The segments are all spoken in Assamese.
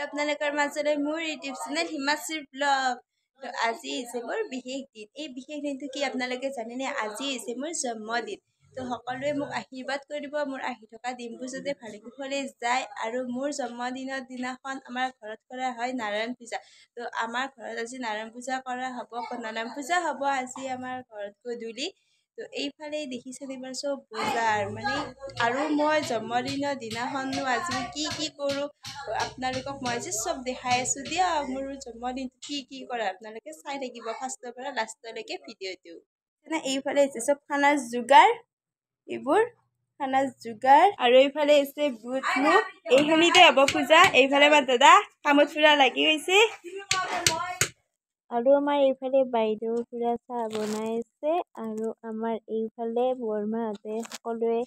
আপোনালোকৰ মাজলৈ মোৰ ইউটিউব চেনেল হিমাশ্ৰী ব্লগ। তো আজি হৈছে মোৰ বিশেষ দিন। এই বিশেষ দিনটো কি আপোনালোকে জানেনে? আজি হৈছে মোৰ জন্মদিন। তো সকলোৱে মোক আশীৰ্বাদ কৰিব, মোৰ আহি থকা দিনবোৰ যাতে ভালে কুশলে যায়। আৰু মোৰ জন্মদিনৰ দিনাখন আমাৰ ঘৰত কৰা হয় নাৰায়ণ পূজা। তো আমাৰ ঘৰত আজি নাৰায়ণ পূজা কৰা হ'ব, নাৰায়ণ পূজা হ'ব আজি আমাৰ ঘৰত গধূলি। তো এইফালে দেখিছে এইবাৰ চব বজাৰ মানে, আৰু মই জন্মদিনৰ দিনাখনো আজি কি কৰোঁ আপোনালোকক মই আজি চব দেখাই আছোঁ দিয়ক। মোৰ জন্মদিনটো কি কৰে আপোনালোকে চাই থাকিব ফাৰ্ষ্টৰ পৰা লাষ্টলৈকে ভিডিঅ'টো। এইফালে হৈছে চব খানাৰ যোগাৰ, এইবোৰ খানাৰ যোগাৰ। আৰু এইফালে হৈছে বুট মুগ, এইখিনিতে হ'ব পূজা। এইফালে আমাৰ দাদা কামত পুৰা লাগি গৈছে। আৰু আমাৰ এইফালে বাইদেউ পুৰা চাহ বনাই আছে। আৰু আমাৰ এইফালে বৰমাহঁতে সকলোৱে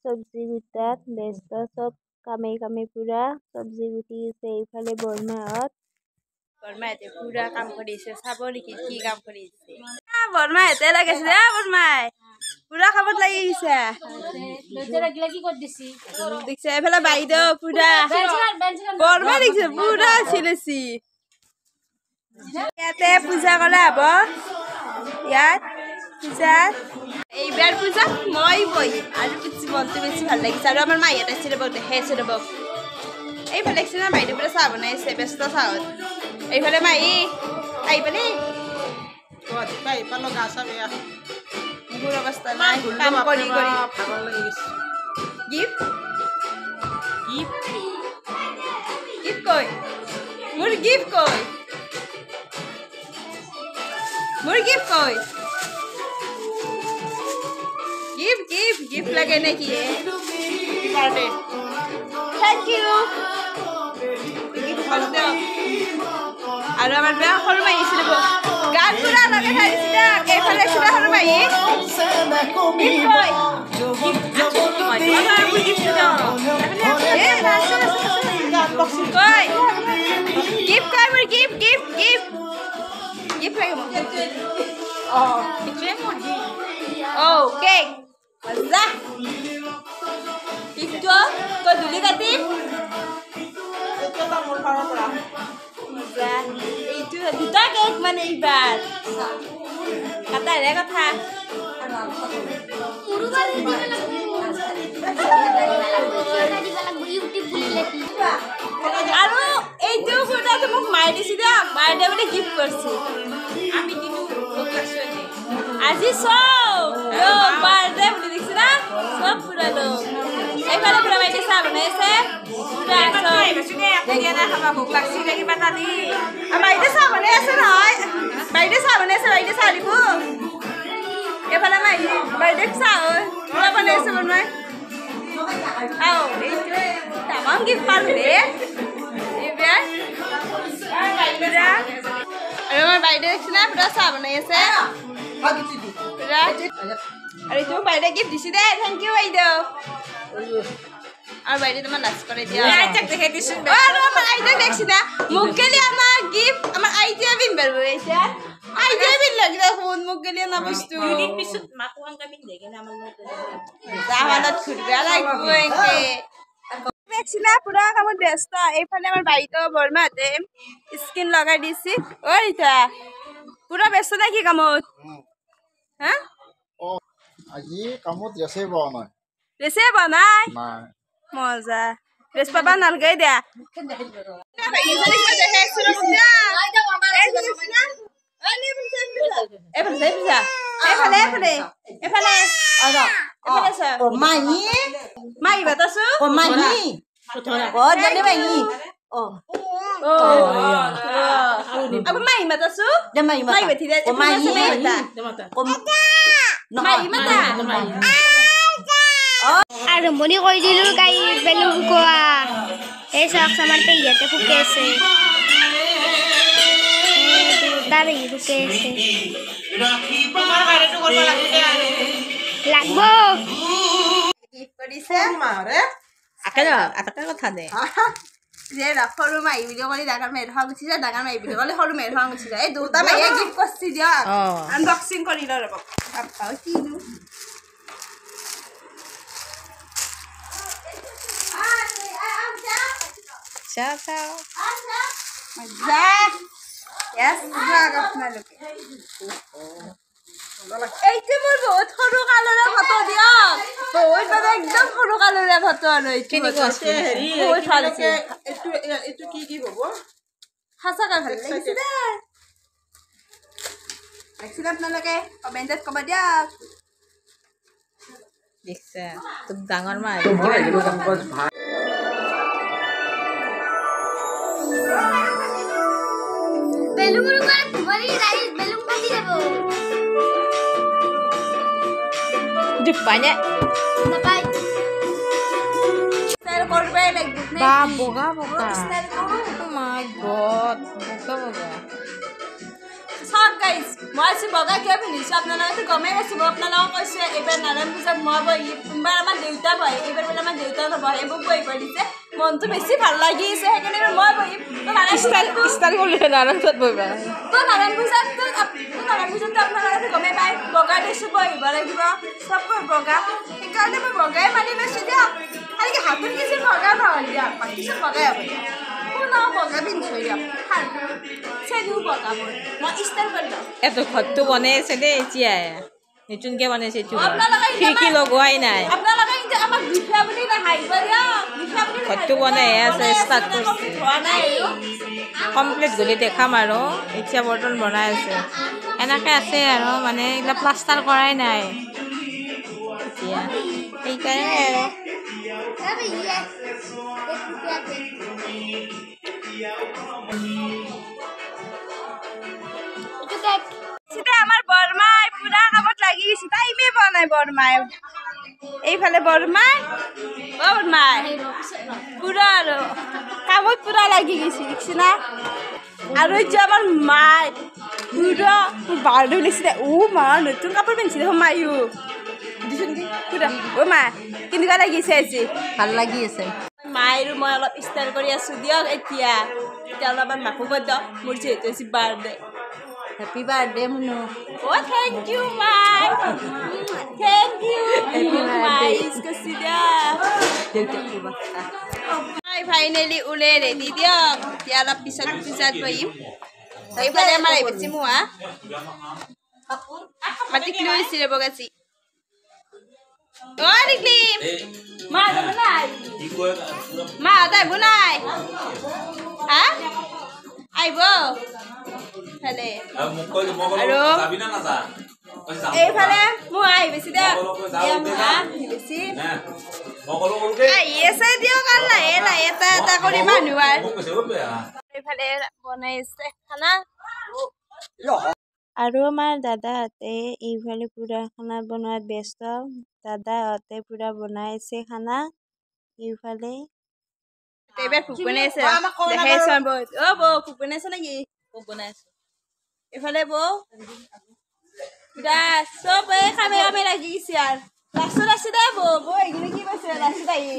চব্জি গোটাত ব্যস্ত, চব কামে পুৰা চব্জি গুটি আছে। এইফালে বৰমাহঁতে পুৰা কাম কৰিছে। চাব নেকি কি কাম কৰিছে? বৰমাহঁতে লাগাইছে দে, বৰমাই পুৰা কামত লাগি গৈছে। দেখিছে এইফালে বাইদেউ পুৰা বৰমাই দেখিছে পুৰা চিলেছি। ইয়াতে পূজা কৰা হ'ব, ইয়াত পূজা। এইবাৰ পূজাত মই বহিম আৰু মনটো বেছি ভাল লাগিছে। আৰু আমাৰ মাহীহঁত আহিছিলে, বহুত দেখাই আছে ৰ'ব। এইফালে দেখিছে না বাইদেউ পুৰা চাহ বনাই আছে, ব্যস্ত চাহত। এইফালে মাহী আহিবানি মোৰ অৱস্থা নাই, কাম কৰি গিফ্ট কৈ মোৰ গিফ্ট কৈ গিফ্ট লাগে নেকি? Thank you. আৰু আমাৰ বেয়া সৰু মাহী আছিলে, গাত পুৰা লগে ধৰিছিলে। এইফালে আছিলে সৰু মাহী। কেক মজা। কেকটো গধূলি কাটিম। এইটো দুটা কেক মানে এইবাৰ কাটাৰহে কথা। আৰু এইটো কুৰ্তাটো মোক মায়ে দিছে দিয়ক, মায়ে দিয়ে বুলি গিফ্ট কৰিছে। আজি চব বাৰ্থডে বুলি দেখিছে না, চব পুৰা লোক। এইফালে পুৰা বাইদেউ চাহ বনাই আছে। বাইদেউ চাহ বনাই আছে নহয়, বাইদেউ চাহ বনাই আছে, বাইদেউ চাহ দিব। এইফালে মাহী বাইদেউ চাহ পুৰা বনাই আছে বনাই। তামাম গিফ্ট পালো ৰে এইবাৰ। আৰু আমাৰ বাইদেউ দেখিছে না পুৰা চাহ বনাই আছে পুৰা। আৰু এইটো বাইদেউ গিফ্ট দিছে দে, থেংক ইউ বাইদেউ। আৰু বাইদেউ তোমাৰ লাজ কৰে দিয়া। আৰু আমাৰ আইতাক দেখছি না মোক গেলি আমাৰ গিফ্ট আমাৰ আইতাই পিন্ধিব এতিয়া। আইতাই পিন্ধিলে দেখোন মোক গেলি না বস্তু জামানত ঘূৰিব লাগিব এনেকে। দেখছি না পুৰা কামত ব্যস্ত। এইফালে আমাৰ বাইদেউ বৰমাহঁতে স্কিন লগাই দিছি। অ ৰীতা পুৰা ব্যস্ত নে কি কামত? হা আজি কামত ৰেছে পোৱা নাই। ৰেছে পোৱা নাই? মজা, ৰেচ পাবা নালগে দিয়া। মাহী বাতাছো মাহী মাতাছো মাহী বেঠি দে আৰম্ভণি কৰি দিলোঁ গাই বেলুন ফুকোৱা। এই চাওক আমাৰ পেহীহঁতে ফুকে আছে, দুটা পেহী ফুকে আছে। লাগব কথা দে যে সৰু মাহী বুলি ক'লে ডাঙৰ মাহীৰ খং উঠি যায়, ডাঙৰ মাহী বুলি ক'লে সৰু মাহীৰ খং উঠি যায়। এই দুটা মাহীয়ে গিফ্ট কৰিছে দিয়ক, আনবক্সিং কৰি লওঁ ৰ'ব। কিনো চাওঁ চাওঁ মজা ইয়াছ যাওক আপোনালোকে এইটো মোৰ বহুত সৰু কালৰে ফটো দিয়ক বহুত মানে একদম সৰু কালৰে ফটো আৰু কেনেকুৱা আছে বহুত ভাল হৈছে এইটো কি হ'ব সঁচাকৈ ভাল লাগিছে লাগিছিলে আপোনালোকে কমেণ্টত ক'ব দিয়ক দেখিছা তোক ডাঙৰ মাহ বেলুন ঘুমালি ৰাইস বেলুন কাটি দেব জুপানে নাপাই ষ্টাইল কৰিবই লাগিব নে বা বগা বগা ষ্টাইল কৰোঁ মাই গড বগা বগা চাওক গাইজ মই আজি বগা কিয় পিন্ধিছোঁ আপোনালোকেতো গমেই পাইছোঁ মই আপোনালোকক কৈছোঁ এইবাৰ নাৰায়ণ পূজাত মই বহি কোনোবাৰ আমাৰ দেউতা বহে এইবাৰ বোলে আমাৰ দেউতা নবহে মোক বহিব দিছে মনটো বেছি ভাল লাগিছে সেইকাৰণে মই বহিম ষ্টাইল কৰিলে নাৰায়ণ পূজাত বহিবা নাৰায়ণ পূজাততো আপোনালোকে গমেই পায় বগা ড্ৰেছটো বহিব লাগিব চব বগা সেইকাৰণে মই বগাই মানি লৈছোঁ দিয়ক খালি হাতৰ কিছু বগা নহয় দিয়ক বাকী চব বগাই হ'ব দিয়ক পুনৰ বগা পিন্ধিছোঁ দিয়ক চেনিও বগা মই ষ্টাইল কৰি দিওঁ এত ঘৰটো বনাই আছে দেই এতিয়া নতুনকে বনাইছে এইটো আপোনালোকে খিৰিকী লগোৱাই নাই আপোনালোকে এতিয়া আমাক বিষয়া বুলি নাহাঁহিব দিয়ক বিষয়া বুলি ঘৰটো বনাইহে আছে ষ্টাৰ্ট কৰিছে হোৱা নাই আৰু কমপ্লিট গ'লে দেখাম আৰু এতিয়া বৰ্তমান বনাই আছে এনেকৈ আছে আৰু মানে এইবিলাক প্লাষ্টাৰ কৰাই নাই এতিয়া সেইকাৰণে আৰু अबे ये 1 रुपया दे itu kayak চিধা আমাৰ বৰমাই পুৰা কামত লাগি গৈছে টাইমে পোৱা নাই বৰমাই এইফালে বৰমাই বৰমাই পুৰা আৰু কামত পুৰা লাগি গৈছে দেখিছেনা আৰু এতিয়া আমাৰ মাই পুৰা বাৰদৈ নিচিনা মা নতুন কাপোৰ পিন্ধিছে দেখোন মায়ো পুৰা মা কেনেকুৱা লাগিছে আজি ভাল লাগি আছে মাই আৰু মই অলপ ষ্টাইল কৰি আছোঁ দিয়ক এতিয়া অলপমান মাকো কৈ দিয়ক মোৰ যিহেতু আজি birthday happy birthday Munu Oh, thank you, Mai. Thank you. Happy birthday. Mai, finally, ule ready dia. Dia lah pisat bayi. Tapi pada Mai bersih semua. Mati keluar isi le bagasi. Oh, Niklim. Ma, ada bunai. Ma, ada bunai. Ah? Aibo. Hale. Halo. এইফালে মই আহি বেছি দে বেছি আহি আছে দিয়ক আৰু লাহে লাহে এটা কৰি মানুহ এইফালে বনাইছে খানা আৰু আমাৰ দাদাহঁতে এইফালে পুৰা খানা বনোৱাত ব্যস্ত দাদাহঁতে পুৰা বনাইছে খানা এইফালে এইবাৰ ভোক বনাইছে দেখাইছো বৌ ভোক বনাইছে নেকি ভোক বনাইছে এইফালে বৌ চব কামে কামে লাগি গৈছে আৰু লাষ্টত আছে দে বৌ এইখিনি কি পাইছে লাষ্টত আহি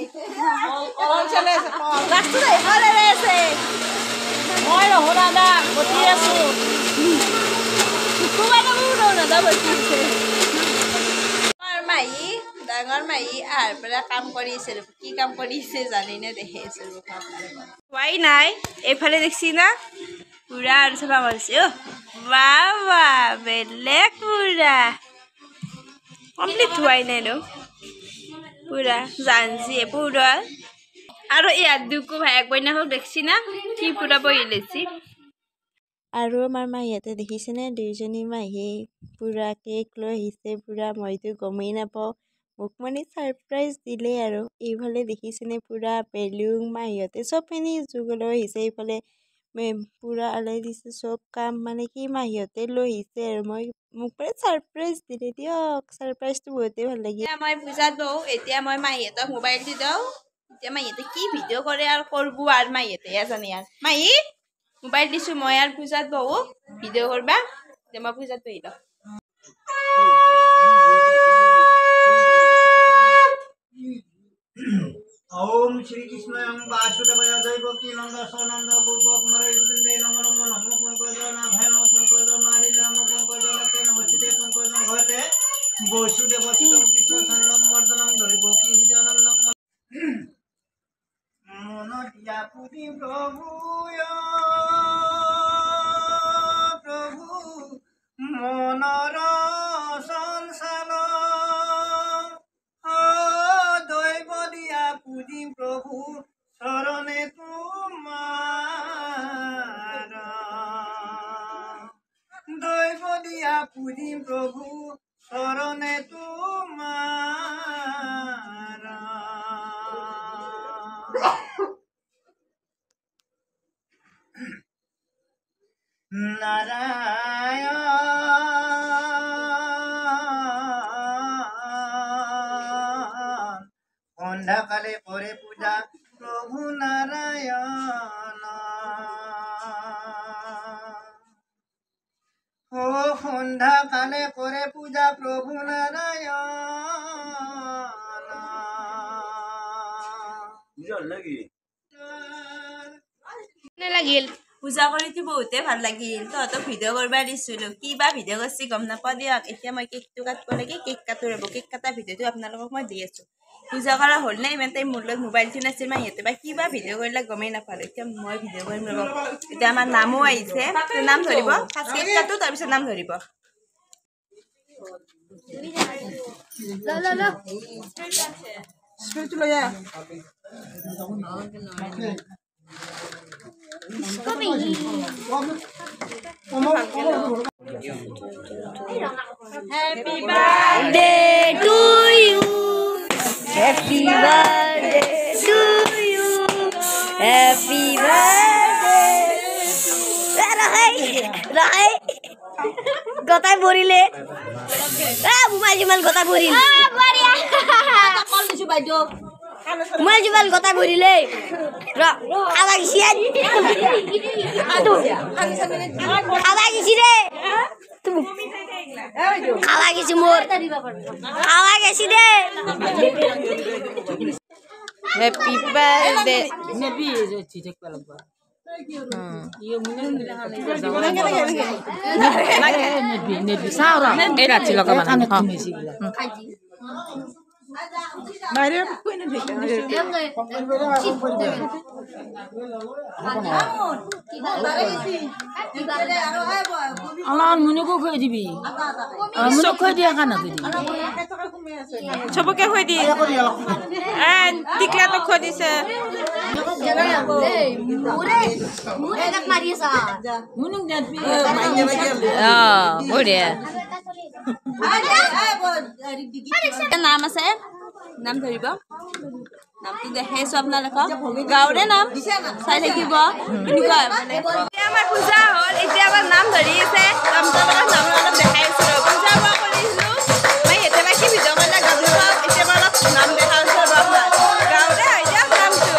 লাষ্টত আহি ভালে আছে মই নহ'লা না বটি আছো মাহী ডাঙৰ মাহী আহাৰ পৰা কাম কৰিছে কি কাম কৰিছে জানিনে দেখাইছো হোৱাই নাই এইফালে দেখছি না পুৰা আৰু চাফা কৰিছে বাবা বেলেগ পুৰা কমপ্লিট হোৱাই নাই ন পুৰা জানছি পুৰা আৰু ইয়াত দুকো ভায়েক বইনাকক দেখছি না কি পুৰা বহি লৈছি আৰু আমাৰ মাহীহঁতে দেখিছেনে দুইজনী মাহী পুৰা কেক লৈ আহিছে পুৰা মইতো গমেই নাপাওঁ মোক মানে ছাৰপ্ৰাইজ দিলে আৰু এইফালে দেখিছেনে পুৰা বেলুন মাহীহঁতে চব পিনি যোগলৈ আহিছে এইফালে পুৰা আলাই দিছে চব কাম মানে কি মাহীহঁতে লৈ আহিছে আৰু মোক মানে ছাৰপ্ৰাইজ দিলে দিয়ক ছাৰপ্ৰাইজটো বহুতেই ভাল লাগিল মই পূজাত বহোঁ এতিয়া মই মাহীহঁতক মোবাইল দি দিওঁ এতিয়া মাহীহঁতে কি ভিডিঅ' কৰে আৰু কৰিব আৰু মাহীহঁতেহে জানে আৰু মাহী মোবাইল দিছোঁ মই আৰু পূজাত বহোঁ ভিডিঅ' কৰবা এতিয়া মই পূজাত বহি লওঁ ओम श्री कृष्ण वासुदेवाय दैवकी नंद सनंद गोपक मरे वृंदे नमो नमो नमो पंकज ना भय नमो पंकज नारी नमो पंकज नते नमस्ते पंकज भगवते वसुदेव सुतं कृष्ण सन्नं मर्दनं दैवकी हिदानन्दं मनोटिया पुरी ब्रो পুজিম প্রভু শরণে তোমার নারায়ণ সন্ধ্যাকালে করে পূজা প্রভু নারায়ণ ও সন্ধ্যাকালে করে পূজা প্রভু নারায়ণ লাগিল পূজা কৰিতো বহুতে ভাল লাগিল তহঁতক ভিডিঅ' কৰিব দিছিলোঁ কি বা ভিডিঅ' কৰিছে গম নাপাওঁ দিয়ক এতিয়া মই কেকটো কাটিব লাগে কেক কাটো ৰ'ব কেক কটা ভিডিঅ'টো আপোনালোকক মই দি আছোঁ পূজা কৰা হ'ল নে ইমান টাইম মোৰ লগত মোবাইলটো নাছিল মই সিহঁতে বা কি বা ভিডিঅ' কৰিলে গমেই নাপালোঁ এতিয়া মই ভিডিঅ' কৰিম ৰ'ব এতিয়া আমাৰ নামো আহিছে নাম ধৰিব ফাৰ্ষ্ট কেক কাটো তাৰপিছত নাম ধৰিব স্প্ৰেটো লৈ আহ Happy birthday to you. Happy birthday to you. Happy birthday. Rahai. Gotai borile. Bumal jumal gotai boril. Baria. Call disu baido. Bumal jumal gotai borile. Awak sian. Aduh. Awak sini. খাওয়া গেছি মোর খাওয়া গেছি রে হ্যাপি বার্থডে নেবি যাচ্ছি ঠিক লাগবা নেবি সারা এই রাখছি লগা মানে বাইরে কই না ঠিক আমার মনে কো কই দিবি মনে কই দিয়া কানা কই দিবি চবকে হৈ দি টিকলাটো হৈ দিছে মনে যাবি বঢ়িয়া নাম আছে নাম ধৰিব নামটো দেখাইছোঁ আপোনালোকক গাঁৱৰে নাম চাই থাকিব এনেকুৱা মানে আমাৰ পূজা হ'ল এতিয়া আমাৰ নাম ধৰি আছে আপোনালোকক নাম অলপ দেখাইছোঁ পূজা মই কৰিছিলোঁ মই এতিয়া কি ভিডিঅ' কৰিলে গাঁৱলৈ চাওক এতিয়া মই অলপ নাম দেখাইছোঁ আপোনাৰ গাঁৱৰে হয় দিয়ক নামটো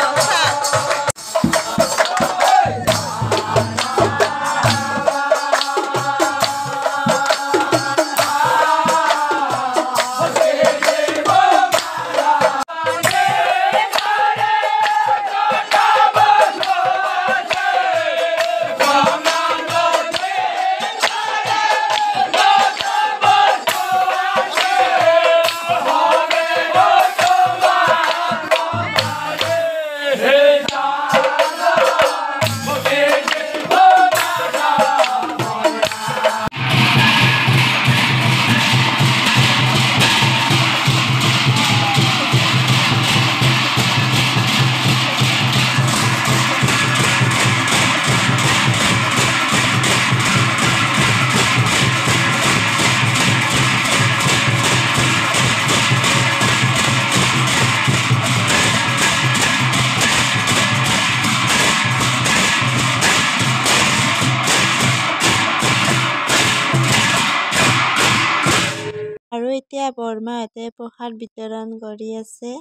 আৰু এতিয়া বৰমাহঁতে প্ৰসাদ বিতৰণ কৰি আছে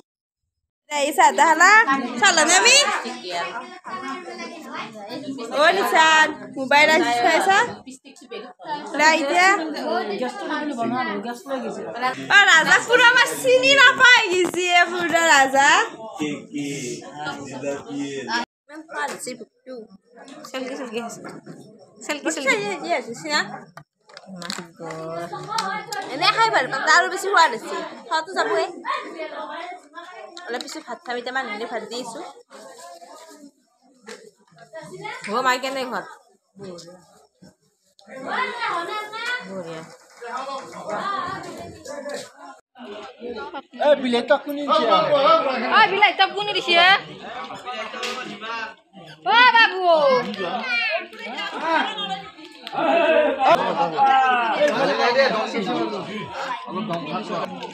আহিছা দাহলা চালানে আমি ও নিচান মোবাইল চাইছা এতিয়া ৰাজা পুৰা আমাৰ চিনি নাপাই গেছি পুৰা ৰাজা এনে খাই ভাল পাওঁ আৰু বেছি সোৱাদ আছে খোৱাটো যাবই অলপ পিছত ভাত খাম এতিয়া মানুহখিনি ভাত দিছোঁ হ'ব মাই কেনে ঘৰত বঢ়িয়া এই বিলেটটা কোনি দিছে বিলাইটা কোনে দিছে ও বাবু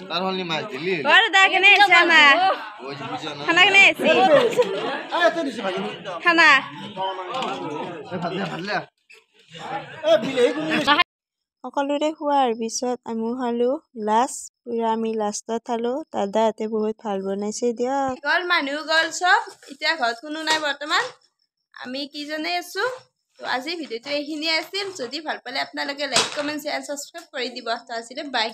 তাৰ হ'লে মাছ দিলি দাদা কেনে আছে খানা খানা কেনে আছে খানা সকলোৰে খোৱাৰ পিছত আমি খালোঁ লাষ্ট পুৰা আমি লাষ্টত খালোঁ দাদাহঁতে বহুত ভাল বনাইছে দিয়ক গ'ল মানুহ গ'ল চব এতিয়া ঘৰত কোনো নাই বৰ্তমান আমি কিজনে আছোঁ তো আজি ভিডিঅ'টো এইখিনিয়ে আছিল যদি ভাল পালে আপোনালোকে লাইক কমেণ্ট শ্বেয়াৰ ছাবস্ক্ৰাইব কৰি দিব তো আজিলৈ বাই